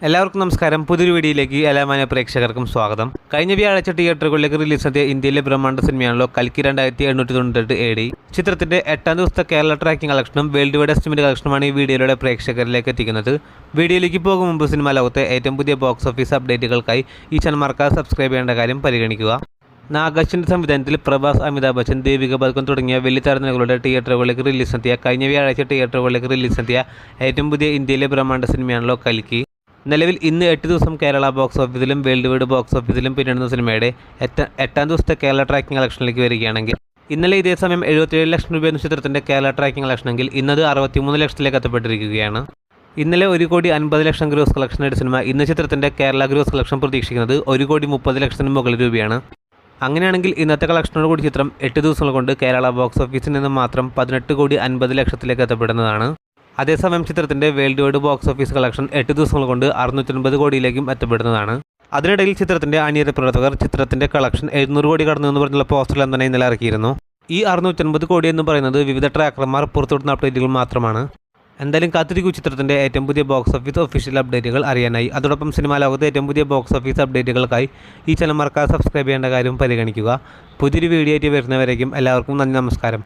എല്ലാവർക്കും നമസ്കാരം. പുതിയൊരു വീഡിയോയിലേക്ക് എല്ലാ മാന്യ പ്രേക്ഷകർക്കും സ്വാഗതം. കഴിഞ്ഞ വ്യാഴാഴ്ച തിയേറ്ററുകളിലേക്ക് റിലീസായ ഇന്ത്യയിലെ ബ്രഹ്മാണ്ഡ സിനിമയാണല്ലോ കൽക്കി 2898 AD. ചിത്രത്തിന്റെ 8ാം ദിവസത്തെ കേരള ട്രാക്കിംഗ് കളക്ഷനും വേൾഡ് വൈഡ് എസ്റ്റിമേറ്റ് കളക്ഷനുമാണ് ഈ വീഡിയോയിലൂടെ പ്രേക്ഷകരിലേക്ക് എത്തിക്കുന്നത്. വീഡിയോയിലേക്ക് പോകും മുമ്പ് സിനിമാ ലോകത്തെ ഏറ്റവും പുതിയ ബോക്സ് ഓഫീസ് അപ്ഡേറ്റുകൾക്കായി ഈ ചാനൽ മറക്കാതെ സബ്സ്ക്രൈബ് ചെയ്യേണ്ട കാര്യം പരിഗണിക്കുക. നാഗാർജുനന്റെ സംവിധാനത്തിൽ പ്രഭാസ്, അമിതാഭ് ബച്ചൻ, ദേവിക പദക്കൻ തുടങ്ങിയ വലിയ താരനിരകളുടെ തിയേറ്ററുകളിലേക്ക് റിലീസെത്തിയ കഴിഞ്ഞ വ്യാഴാഴ്ച തിയേറ്ററുകളിലേക്ക് റിലീസെത്തിയ ഏറ്റവും പുതിയ ഇന്ത്യയിലെ ബ്രഹ്മാണ്ഡ സിനിമയാണല്ലോ കൽക്കി. നിലവിൽ ഇന്ന് 8 ദിവസം കേരള ബോക്സ് ഓഫീസിലും വേൾഡ് വൈഡ് ബോക്സ് ഓഫീസിലും പിന്നിടുന്ന സിനിമയുടെ 8ാം ദിവസത്തെ കേരള ട്രാക്കിംഗ് കളക്ഷനിലേക്ക് വരികയാണെങ്കിൽ ഇന്നലെ ഇതേ സമയം 77 ലക്ഷം രൂപയെന്ന ചിത്രത്തിൻ്റെ കേരള ട്രാക്കിംഗ് കളക്ഷനെങ്കിൽ ഇന്നത് 63 ലക്ഷത്തിലേക്ക് എത്തപ്പെട്ടിരിക്കുകയാണ്. ഇന്നലെ 1,50,00,000 ഗ്രോസ് കളക്ഷൻ നേടിയ സിനിമ ഇന്ന് ചിത്രത്തിൻ്റെ കേരള ഗ്രോസ് കളക്ഷൻ പ്രതീക്ഷിക്കുന്നത് 1,30,00,000 മുകളിൽ രൂപയാണ്. അങ്ങനെയാണെങ്കിൽ ഇന്നത്തെ കളക്ഷനോട് കൂടി ചിത്രം 8 ദിവസങ്ങൾ കൊണ്ട് കേരള ബോക്സ് ഓഫീസിൽ നിന്ന് മാത്രം 18,50,00,000 എത്തപ്പെടുന്നതാണ്. അതേസമയം ചിത്രത്തിൻ്റെ world wide box office collection 8 ദിവസങ്ങൾ കൊണ്ട് 690 കോടിയിലേക്കും എത്തപ്പെടുന്നതാണ്. അതിനിടയിൽ ചിത്രത്തിൻ്റെ അണിയറ പ്രവർത്തകർ ചിത്രത്തിൻ്റെ കളക്ഷൻ 700 കോടി കടന്നു എന്ന് പറഞ്ഞുള്ള പോസ്റ്ററിൽ തന്നെ ഇന്നലെ ഇറക്കിയിരുന്നു. ഈ 690 കോടി എന്ന് പറയുന്നത് വിവിധ ട്രാക്കർമാർ പുറത്തുവിടുന്ന അപ്ഡേറ്റുകൾ മാത്രമാണ്. എന്തായാലും കാത്തിരിക്കൂ ചിത്രത്തിൻ്റെ ഏറ്റവും പുതിയ ബോക്സ് ഓഫീസ് ഒഫീഷ്യൽ അപ്ഡേറ്റുകൾ അറിയാനായി. അതോടൊപ്പം സിനിമാ ലോകത്തെ ഏറ്റവും പുതിയ ബോക്സ് ഓഫീസ് അപ്ഡേറ്റുകൾക്കായി ഈ ചാനൽ മറക്കാതെ സബ്സ്ക്രൈബ് ചെയ്യേണ്ട കാര്യം പരിഗണിക്കുക. പുതിയൊരു വീഡിയോ ആയിട്ട് വരുന്നവരേക്കും എല്ലാവർക്കും നന്ദി, നമസ്കാരം.